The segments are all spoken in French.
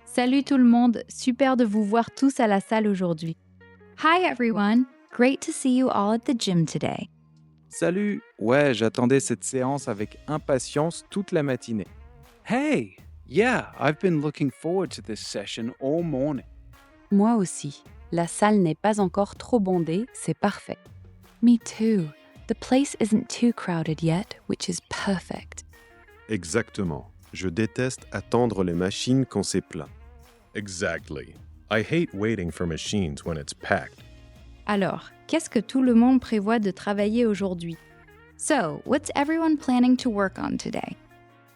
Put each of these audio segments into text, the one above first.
Salut tout le monde, super de vous voir tous à la salle aujourd'hui. Hi everyone, great to see you all at the gym today. Salut! Ouais, j'attendais cette séance avec impatience toute la matinée. Hey! Yeah, I've been looking forward to this session all morning. Moi aussi. La salle n'est pas encore trop bondée, c'est parfait. Me too. The place isn't too crowded yet, which is perfect. Exactement. Je déteste attendre les machines quand c'est plein. Exactly. I hate waiting for machines when it's packed. Alors, qu'est-ce que tout le monde prévoit de travailler aujourd'hui? So, what's everyone planning to work on today?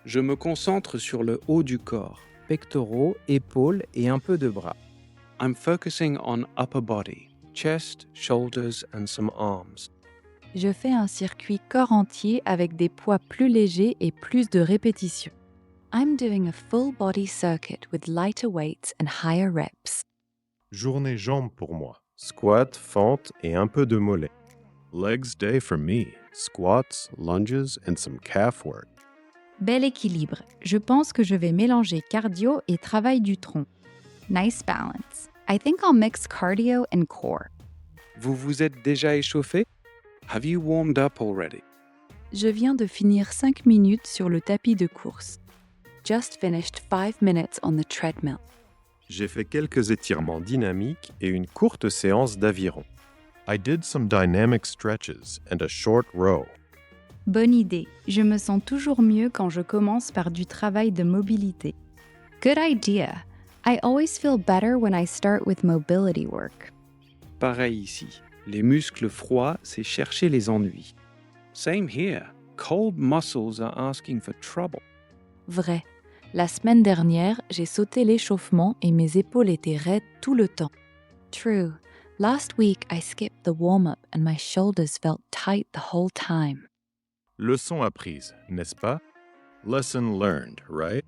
Je me concentre sur le haut du corps, pectoraux, épaules et un peu de bras. I'm focusing on upper body, chest, shoulders, and some arms. Je fais un circuit corps entier avec des poids plus légers et plus de répétitions. I'm doing a full body circuit with lighter weights and higher reps. Journée jambes pour moi. Squat, fente et un peu de mollet. Legs day for me. Squats, lunges and some calf work. Bel équilibre. Je pense que je vais mélanger cardio et travail du tronc. Nice balance. I think I'll mix cardio and core. Vous vous êtes déjà échauffé? Have you warmed up already? Je viens de finir 5 minutes sur le tapis de course. Just finished 5 minutes on the treadmill. J'ai fait quelques étirements dynamiques et une courte séance d'aviron. I did some dynamic stretches and a short row. Bonne idée. Je me sens toujours mieux quand je commence par du travail de mobilité. Good idea. I always feel better when I start with mobility work. Pareil ici. Les muscles froids, c'est chercher les ennuis. Same here. Cold muscles are asking for trouble. Vrai. La semaine dernière, j'ai sauté l'échauffement et mes épaules étaient raides tout le temps. True. Last week, I skipped the warm-up and my shoulders felt tight the whole time. Leçon apprise, n'est-ce pas? Lesson learned, right?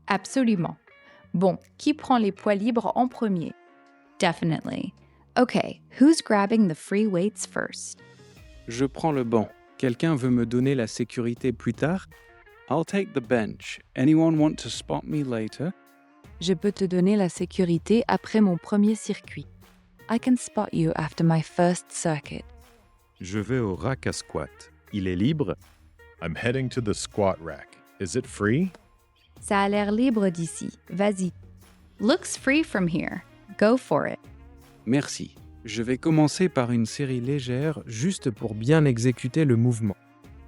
Absolument. Bon, qui prend les poids libres en premier? Definitely. Okay, who's grabbing the free weights first? Je prends le banc. Quelqu'un veut me donner la sécurité plus tard? I'll take the bench. Anyone want to spot me later? Je peux te donner la sécurité après mon premier circuit. I can spot you after my first circuit. Je vais au rack à squat. Il est libre? I'm heading to the squat rack. Is it free? Ça a l'air libre d'ici. Vas-y. Looks free from here. Go for it. Merci. Je vais commencer par une série légère juste pour bien exécuter le mouvement.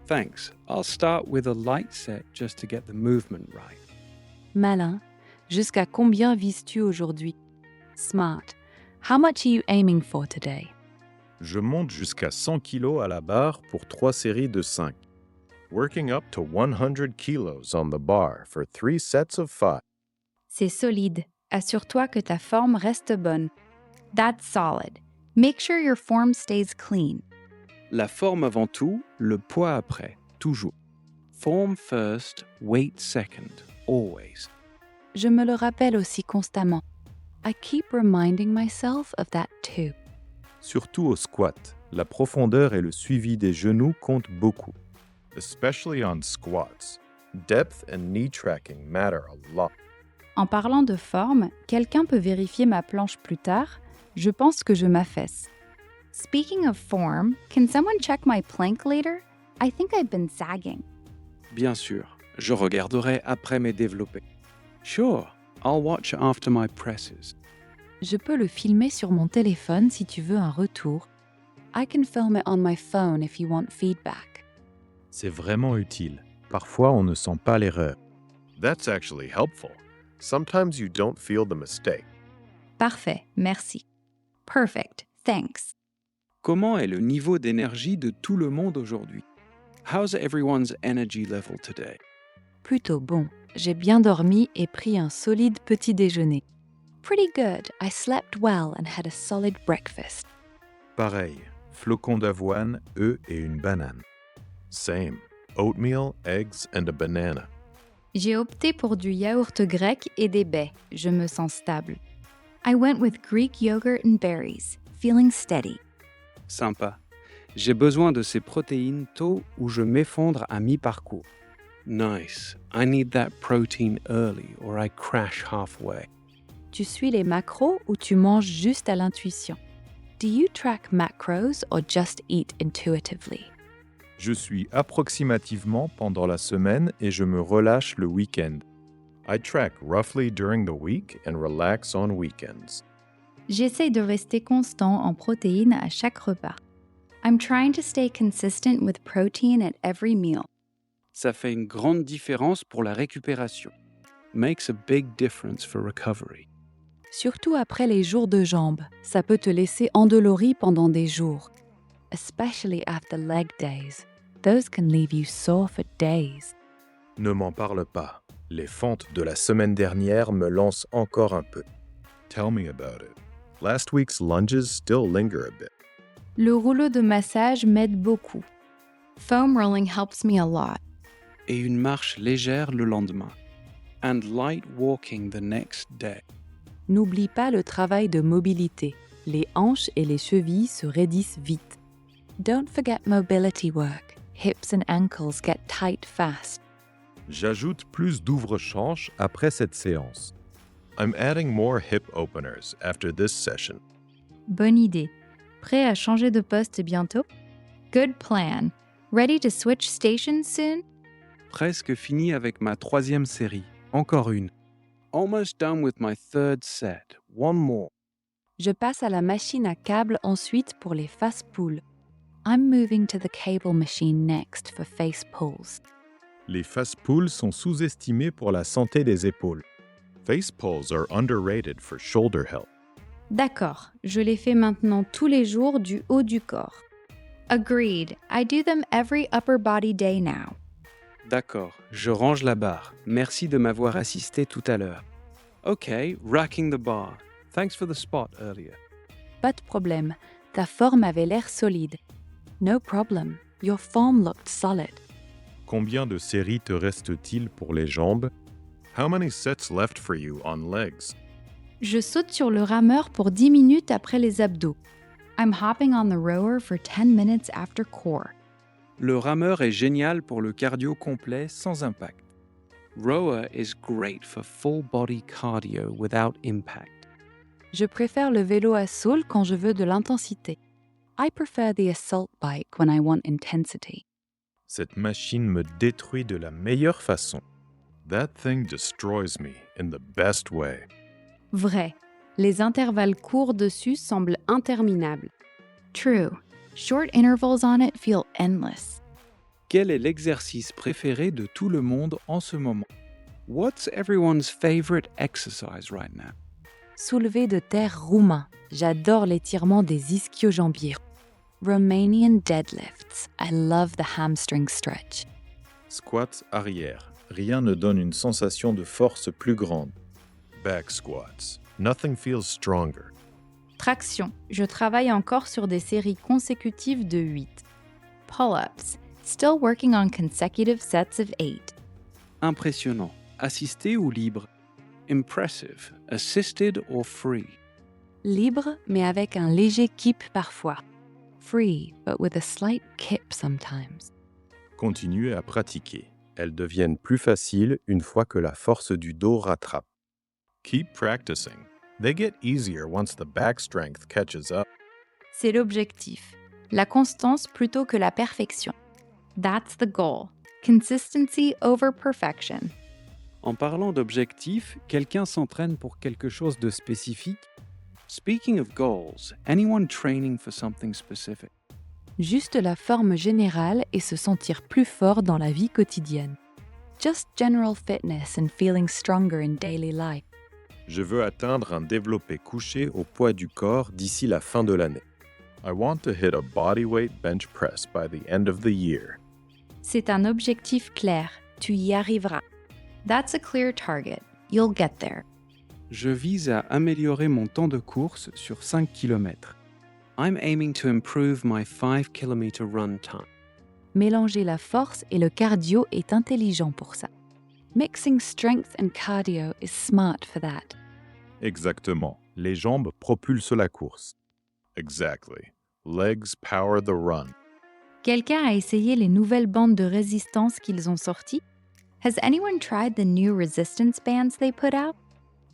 Thanks. I'll start with a light set just to get the movement right. Malin. Jusqu'à combien vises-tu aujourd'hui? Smart. How much are you aiming for today? Je monte jusqu'à 100 kg à la barre pour 3 séries de 5. Working up to 100 kilos on the bar for 3 sets of 5. C'est solide. Assure-toi que ta forme reste bonne. That's solid. Make sure your form stays clean. La forme avant tout, le poids après, toujours. Form first, weight second, always. Je me le rappelle aussi constamment. I keep reminding myself of that too. Surtout au squat, la profondeur et le suivi des genoux comptent beaucoup. Especially on squats. Depth and knee tracking matter a lot. En parlant de forme, quelqu'un peut vérifier ma planche plus tard? Je pense que je m'affaisse. Speaking of form, can someone check my plank later? I think I've been sagging. Bien sûr, je regarderai après mes développés. Sure, I'll watch after my presses. Je peux le filmer sur mon téléphone si tu veux un retour. I can film it on my phone if you want feedback. C'est vraiment utile. Parfois, on ne sent pas l'erreur. That's actually helpful. Sometimes you don't feel the mistake. Parfait, merci. Perfect, thanks. Comment est le niveau d'énergie de tout le monde aujourd'hui? How's everyone's energy level today? Plutôt bon. J'ai bien dormi et pris un solide petit déjeuner. Pretty good. I slept well and had a solid breakfast. Pareil, flocons d'avoine, œufs et une banane. Same. Oatmeal, eggs, and a banana. J'ai opté pour du yaourt grec et des baies. Je me sens stable. I went with Greek yogurt and berries, feeling steady. Sympa. J'ai besoin de ces protéines tôt ou je m'effondre à mi-parcours. Nice. I need that protein early or I crash halfway. Tu suis les macros ou tu manges juste à l'intuition? Do you track macros or just eat intuitively? Je suis approximativement pendant la semaine et je me relâche le week-end. I track roughly during the week and relax on weekends. J'essaye de rester constant en protéines à chaque repas. I'm trying to stay consistent with protein at every meal. Ça fait une grande différence pour la récupération. Makes a big difference for recovery. Surtout après les jours de jambes, ça peut te laisser endolori pendant des jours. Especially after leg days. Those can leave you sore for days. Ne m'en parle pas. Les fentes de la semaine dernière me lancent encore un peu. Tell me about it. Last week's lunges still linger a bit. Le rouleau de massage m'aide beaucoup. Foam rolling helps me a lot. Et une marche légère le lendemain. And light walking the next day. N'oublie pas le travail de mobilité. Les hanches et les chevilles se raidissent vite. Don't forget mobility work. Hips and ankles get tight fast. J'ajoute plus d'ouvre-chanche après cette séance. I'm adding more hip openers after this session. Bonne idée. Prêt à changer de poste bientôt? Good plan. Ready to switch stations soon? Presque fini avec ma 3e série. Encore une. Almost done with my third set. One more. Je passe à la machine à câble ensuite pour les face pulls. I'm moving to the cable machine next for face pulls. Les face pulls sont sous-estimés pour la santé des épaules. Face pulls are underrated for shoulder health. D'accord, je les fais maintenant tous les jours du haut du corps. Agreed, I do them every upper body day now. D'accord, je range la barre. Merci de m'avoir assisté tout à l'heure. Okay, racking the bar. Thanks for the spot earlier. Pas de problème, ta forme avait l'air solide. No problem, your form looked solid. Combien de séries te reste-t-il pour les jambes? How many sets left for you on legs? Je saute sur le rameur pour 10 minutes après les abdos. I'm hopping on the rower for 10 minutes after core. Le rameur est génial pour le cardio complet sans impact. Rower is great for full body cardio without impact. Je préfère le vélo à saule quand je veux de l'intensité. I prefer the assault bike when I want intensity. Cette machine me détruit de la meilleure façon. That thing destroys me in the best way. Vrai. Les intervalles courts dessus semblent interminables. True. Short intervals on it feel endless. Quel est l'exercice préféré de tout le monde en ce moment? What's everyone's favorite exercise right now? Soulevé de terre roumain. J'adore l'étirement des ischio-jambiers. Romanian deadlifts. I love the hamstring stretch. Squat arrière. Rien ne donne une sensation de force plus grande. Back squats. Nothing feels stronger. Traction. Je travaille encore sur des séries consécutives de 8. Pull-ups. Still working on consecutive sets of 8. Impressionnant. Assisté ou libre? Impressive. Assisted or free? Libre, mais avec un léger kip parfois. Free, but with a slight kip sometimes. Continuez à pratiquer. Elles deviennent plus faciles une fois que la force du dos rattrape. Keep practicing. They get easier once the back strength catches up. C'est l'objectif. La constance plutôt que la perfection. That's the goal. Consistency over perfection. En parlant d'objectifs, quelqu'un s'entraîne pour quelque chose de spécifique? Speaking of goals, anyone training for something specific? Juste la forme générale et se sentir plus fort dans la vie quotidienne. Just general fitness and feeling stronger in daily life. Je veux atteindre un développé couché au poids du corps d'ici la fin de l'année. I want to hit a bodyweight bench press by the end of the year. C'est un objectif clair. Tu y arriveras. That's a clear target. You'll get there. Je vise à améliorer mon temps de course sur 5 km. I'm aiming to improve my 5-kilometer run time. Mélanger la force et le cardio est intelligent pour ça. Mixing strength and cardio is smart for that. Exactement. Les jambes propulsent la course. Exactly. Legs power the run. Quelqu'un a essayé les nouvelles bandes de résistance qu'ils ont sorties? Has anyone tried the new resistance bands they put out?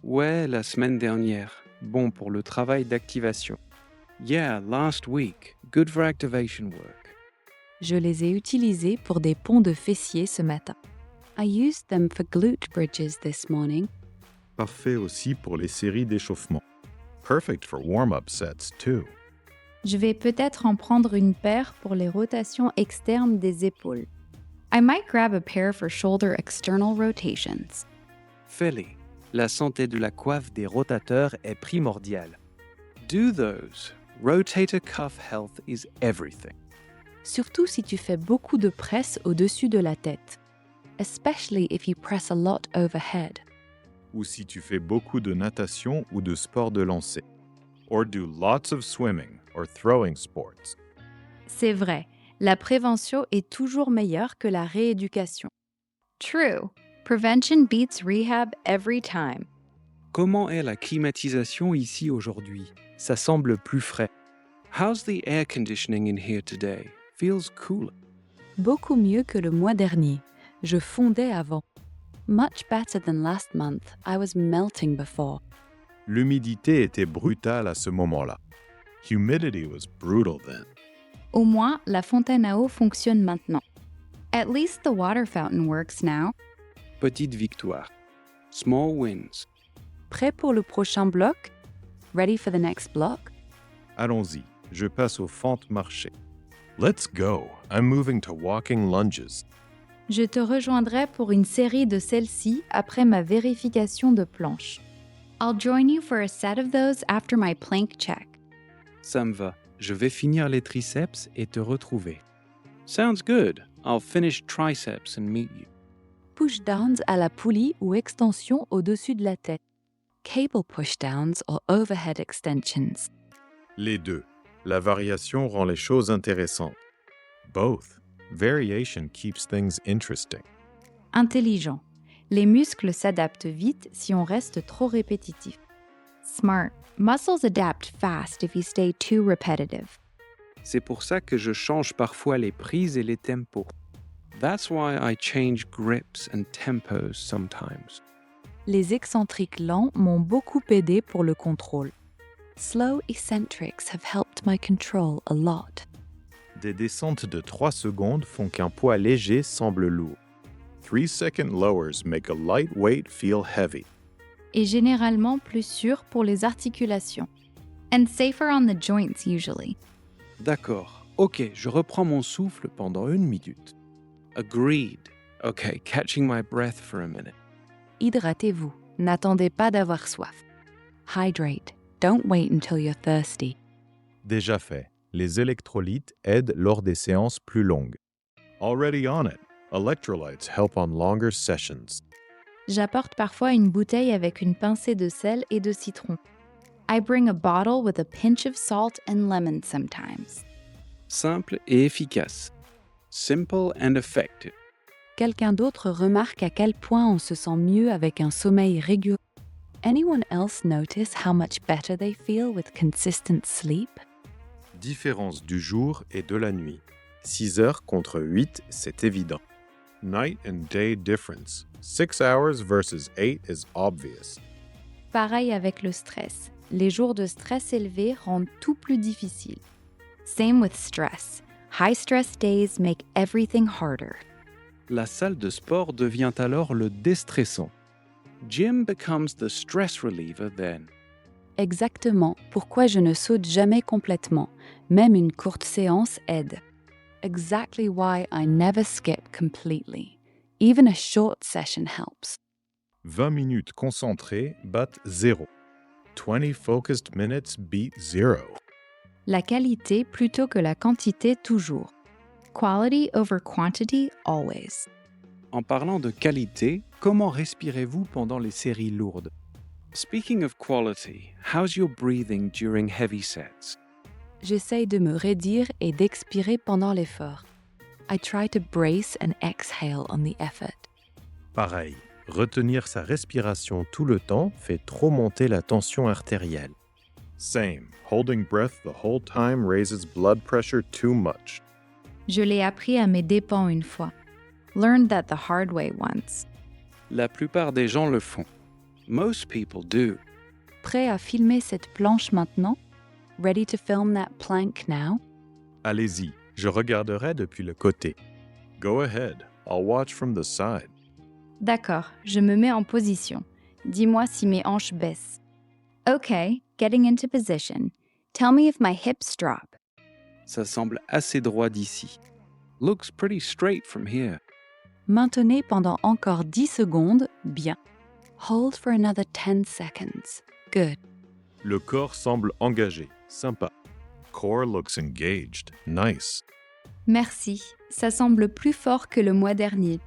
Ouais, la semaine dernière. Bon pour le travail d'activation. Yeah, last week. Good for activation work. Je les ai utilisés pour des ponts de fessiers ce matin. I used them for glute bridges this morning. Parfait aussi pour les séries d'échauffement. Perfect for warm-up sets, too. Je vais peut-être en prendre une paire pour les rotations externes des épaules. I might grab a pair for shoulder external rotations. Fais-les. La santé de la coiffe des rotateurs est primordiale. Do those. Rotator cuff health is everything. Surtout si tu fais beaucoup de presse au-dessus de la tête. Especially if you press a lot overhead. Ou si tu fais beaucoup de natation ou de sport de lancer. Or do lots of swimming or throwing sports. C'est vrai, la prévention est toujours meilleure que la rééducation. True. Prevention beats rehab every time. Comment est la climatisation ici aujourd'hui? Ça semble plus frais. How's the air conditioning in here today? Feels cooler. Beaucoup mieux que le mois dernier. Je fondais avant. Much better than last month. I was melting before. L'humidité était brutale à ce moment-là. Humidity was brutal then. Au moins, la fontaine à eau fonctionne maintenant. At least the water fountain works now. Petite victoire. Small wins. Prêt pour le prochain bloc? Ready for the next block? Allons-y, je passe aux fentes marchées. Let's go. I'm moving to walking lunges. Je te rejoindrai pour une série de celles-ci après ma vérification de planche. I'll join you for a set of those after my plank check. Ça me va. Je vais finir les triceps et te retrouver. Sounds good. I'll finish triceps and meet you. Push-downs à la poulie ou extension au-dessus de la tête. Cable push-downs or overhead extensions. Les deux. La variation rend les choses intéressantes. Both. Variation keeps things interesting. Intelligent. Les muscles s'adaptent vite si on reste trop répétitif. Smart. Muscles adapt fast if you stay too repetitive. C'est pour ça que je change parfois les prises et les tempos. That's why I change grips and tempos sometimes. Les excentriques lents m'ont beaucoup aidé pour le contrôle. Slow eccentrics have helped my control a lot. Des descentes de 3 secondes font qu'un poids léger semble lourd. 3-second lowers make a lightweight feel heavy. Et généralement plus sûr pour les articulations. And safer on the joints usually. D'accord. Ok, je reprends mon souffle pendant 1 minute. Agreed. Okay, catching my breath for a minute. Hydratez-vous. N'attendez pas d'avoir soif. Hydrate. Don't wait until you're thirsty. Déjà fait. Les électrolytes aident lors des séances plus longues. Already on it. Electrolytes help on longer sessions. J'apporte parfois une bouteille avec une pincée de sel et de citron. I bring a bottle with a pinch of salt and lemon sometimes. Simple et efficace. Simple and effective. Quelqu'un d'autre remarque à quel point on se sent mieux avec un sommeil régulier. Anyone else notice how much better they feel with consistent sleep? Différence du jour et de la nuit. 6 heures contre 8, c'est évident. Night and day difference. 6 hours versus 8 is obvious. Pareil avec le stress. Les jours de stress élevé rendent tout plus difficile. Same with stress. High stress days make everything harder. La salle de sport devient alors le déstressant. Gym becomes the stress reliever then. Exactement pourquoi je ne saute jamais complètement. Même une courte séance aide. Exactly why I never skip completely. Even a short session helps. 20 minutes concentrées battent 0. 20 focused minutes beat 0. La qualité plutôt que la quantité toujours. Quality over quantity always. En parlant de qualité, comment respirez-vous pendant les séries lourdes? Speaking of quality, how's your breathing during heavy sets? J'essaye de me raidir et d'expirer pendant l'effort. I try to brace and exhale on the effort. Pareil, retenir sa respiration tout le temps fait trop monter la tension artérielle. Same. Holding breath the whole time raises blood pressure too much. Je l'ai appris à mes dépens une fois. Learned that the hard way once. La plupart des gens le font. Most people do. Prêt à filmer cette planche maintenant? Ready to film that plank now? Allez-y, je regarderai depuis le côté. Go ahead. I'll watch from the side. D'accord, je me mets en position. Dis-moi si mes hanches baissent. Okay, getting into position. Tell me if my hips drop. Ça semble assez droit d'ici. Looks pretty straight from here. Maintenez pendant encore 10 secondes, bien. Hold for another 10 seconds. Good. Le corps semble engagé. Sympa. Core looks engaged. Nice. Merci, ça semble plus fort que le mois dernier.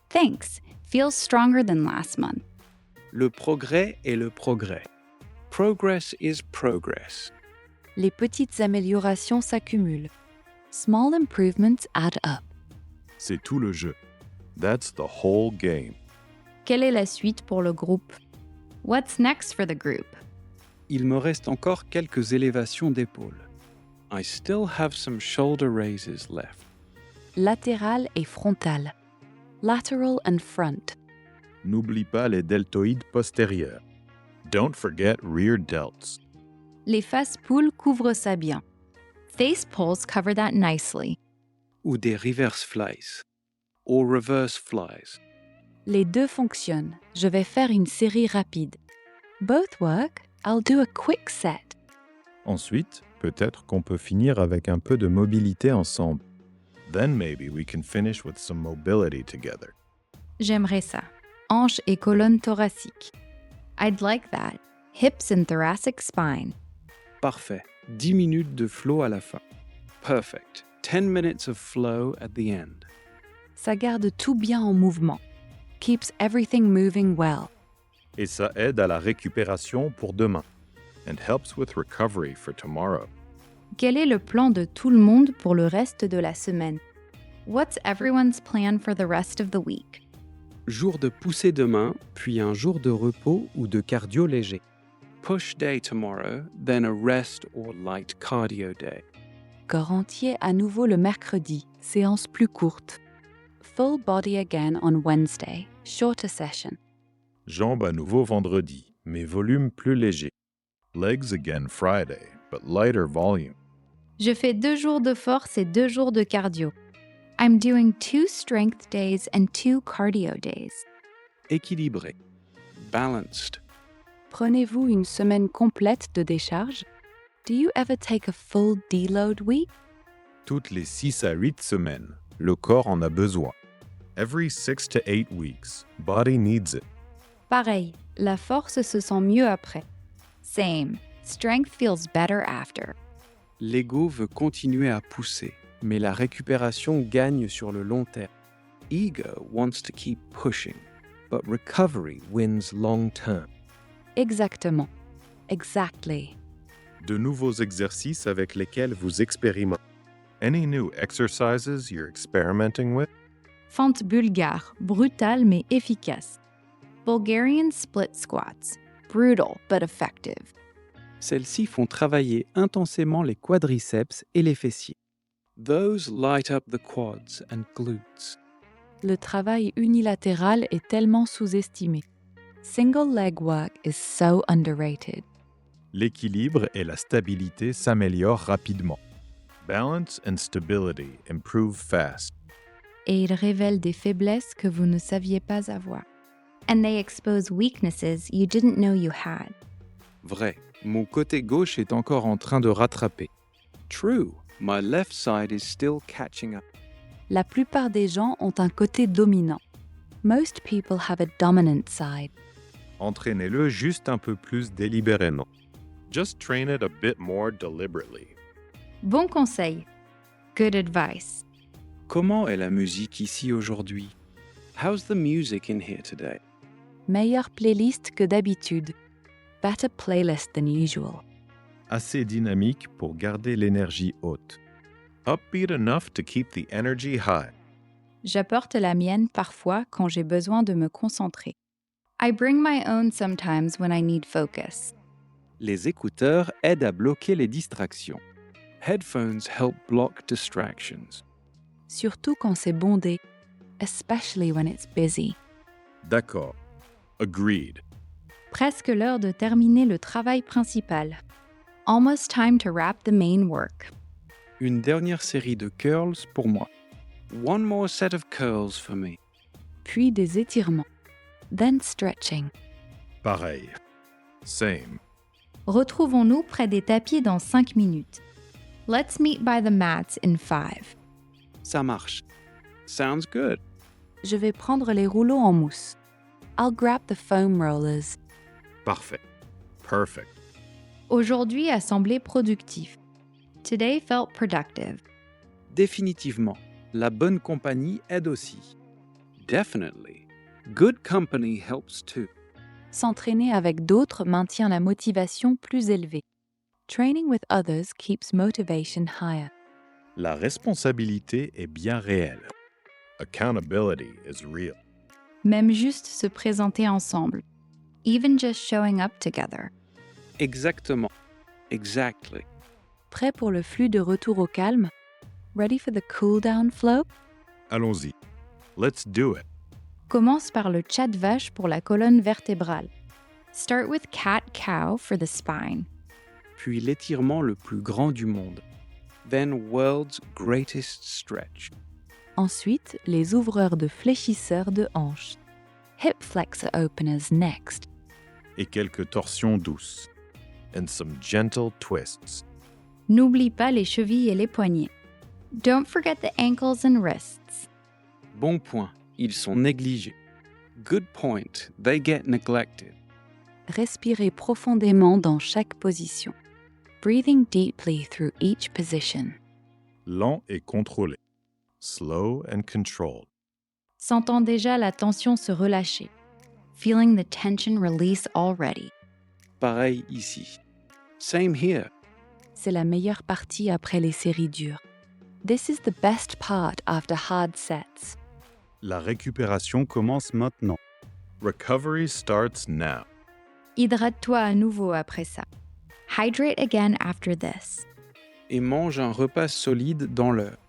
Thanks, feels stronger than last month. Le progrès est le progrès. Progress is progress. Les petites améliorations s'accumulent. Small improvements add up. C'est tout le jeu. That's the whole game. Quelle est la suite pour le groupe? What's next for the group? Il me reste encore quelques élévations d'épaules. I still have some shoulder raises left. Latéral et frontal. Lateral and front. N'oublie pas les deltoïdes postérieurs. Don't forget rear delts. Les face pulls couvrent ça bien. Face pulls cover that nicely. Ou des reverse flies. Or reverse flies. Les deux fonctionnent. Je vais faire une série rapide. Both work. I'll do a quick set. Ensuite, peut-être qu'on peut finir avec un peu de mobilité ensemble. Then maybe we can finish with some mobility together. J'aimerais ça. Hanches et colonne thoracique. I'd like that. Hips and thoracic spine. Parfait. 10 minutes de flow à la fin. Perfect. 10 minutes of flow at the end. Ça garde tout bien en mouvement. Keeps everything moving well. Et ça aide à la récupération pour demain. And helps with recovery for tomorrow. Quel est le plan de tout le monde pour le reste de la semaine? What's everyone's plan for the rest of the week? Jour de poussée demain, puis un jour de repos ou de cardio léger. Push day tomorrow, then a rest or light cardio day. Corps entier à nouveau le mercredi, séance plus courte. Full body again on Wednesday, shorter session. Jambes à nouveau vendredi, mais volume plus léger. Legs again Friday, but lighter volume. Je fais 2 jours de force et 2 jours de cardio. I'm doing 2 strength days and 2 cardio days. Équilibré. Balanced. Prenez-vous une semaine complète de décharge? Do you ever take a full deload week? Toutes les 6 à 8 semaines, le corps en a besoin. Every 6 to 8 weeks, body needs it. Pareil, la force se sent mieux après. Same, strength feels better after. L'ego veut continuer à pousser, mais la récupération gagne sur le long terme. Ego wants to keep pushing, but recovery wins long term. Exactement. Exactly. De nouveaux exercices avec lesquels vous expérimentez. Any new exercises you're experimenting with? Fente bulgare, brutale mais efficace. Bulgarian split squats, brutal but effective. Celles-ci font travailler intensément les quadriceps et les fessiers. Those light up the quads and glutes. Le travail unilatéral est tellement sous-estimé. Single leg work is so underrated. L'équilibre et la stabilité s'améliorent rapidement. Balance and stability improve fast. Et ils révèlent des faiblesses que vous ne saviez pas avoir. And they expose weaknesses you didn't know you had. Vrai. Mon côté gauche est encore en train de rattraper. True. My left side is still catching up. La plupart des gens ont un côté dominant. Most people have a dominant side. Entraînez-le juste un peu plus délibérément. Just train it a bit more deliberately. Bon conseil. Good advice. Comment est la musique ici aujourd'hui? How's the music in here today? Meilleure playlist que d'habitude. Better playlist than usual. Assez dynamique pour garder l'énergie haute. Upbeat enough to keep the energy high. J'apporte la mienne parfois quand j'ai besoin de me concentrer. I bring my own sometimes when I need focus. Les écouteurs aident à bloquer les distractions. Headphones help block distractions. Surtout quand c'est bondé, especially when it's busy. D'accord. Agreed. Presque l'heure de terminer le travail principal. Almost time to wrap the main work. Une dernière série de curls pour moi. One more set of curls for me. Puis des étirements. Then stretching. Pareil. Same. Retrouvons-nous près des tapis dans 5 minutes. Let's meet by the mats in 5. Ça marche. Sounds good. Je vais prendre les rouleaux en mousse. I'll grab the foam rollers. Parfait. Perfect. Aujourd'hui a semblé productif. Today felt productive. Définitivement, la bonne compagnie aide aussi. Definitely. Good company helps too. S'entraîner avec d'autres maintient la motivation plus élevée. Training with others keeps motivation higher. La responsabilité est bien réelle. Accountability is real. Même juste se présenter ensemble. Even just showing up together. Exactement. Exactly. Prêt pour le flux de retour au calme? Ready for the cool down flow? Allons-y. Let's do it. Commence par le chat vache pour la colonne vertébrale. Start with cat-cow for the spine. Puis l'étirement le plus grand du monde. Then world's greatest stretch. Ensuite, les ouvreurs de fléchisseurs de hanches. Hip flexor openers next. Et quelques torsions douces. And some gentle twists. N'oublie pas les chevilles et les poignets. Don't forget the ankles and wrists. Bon point. Ils sont négligés. Good point. They get neglected. Respirez profondément dans chaque position. Breathing deeply through each position. Lent et contrôlé. Slow and controlled. Sentant déjà la tension se relâcher. Feeling the tension release already. Pareil ici. Same here. C'est la meilleure partie après les séries dures. This is the best part after hard sets. La récupération commence maintenant. Recovery starts now. Hydrate-toi à nouveau après ça. Hydrate again after this. Et mange un repas solide dans l'heure.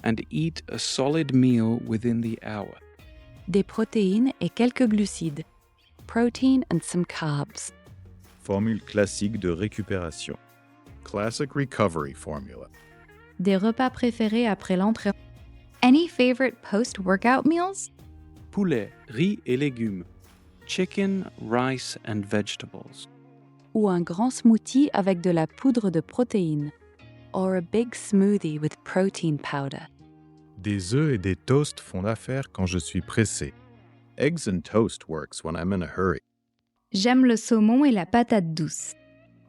And eat a solid meal within the hour. Des protéines et quelques glucides. Protein and some carbs. Formule classique de récupération. Classic recovery formula. Des repas préférés après l'entraînement. Any favorite post-workout meals? Poulet, riz et légumes. Chicken, rice and vegetables. Ou un grand smoothie avec de la poudre de protéines. Or a big smoothie with protein powder. Des œufs et des toasts font l'affaire quand je suis pressé. Eggs and toast works when I'm in a hurry. J'aime le saumon et la patate douce.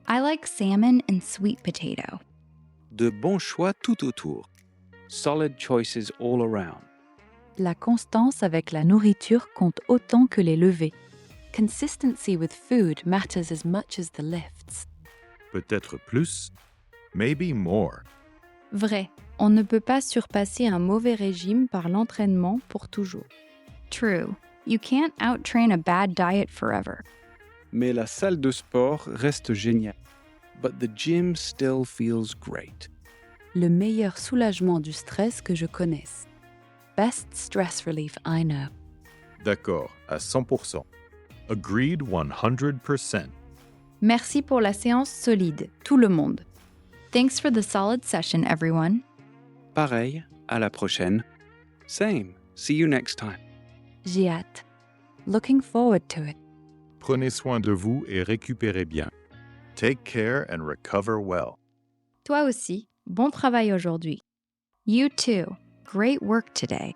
I like salmon and sweet potato. De bons choix tout autour. Solid choices all around. La constance avec la nourriture compte autant que les levées. Consistency with food matters as much as the lifts. Peut-être plus, maybe more. Vrai, on ne peut pas surpasser un mauvais régime par l'entraînement pour toujours. True, you can't out-train a bad diet forever. Mais la salle de sport reste géniale. But the gym still feels great. Le meilleur soulagement du stress que je connaisse. Best stress relief I know. D'accord, à 100%. Agreed 100%. Merci pour la séance solide, tout le monde. Thanks for the solid session, everyone. Pareil, à la prochaine. Same. See you next time. J'ai hâte. Looking forward to it. Prenez soin de vous et récupérez bien. Take care and recover well. Toi aussi, bon travail aujourd'hui. You too, great work today.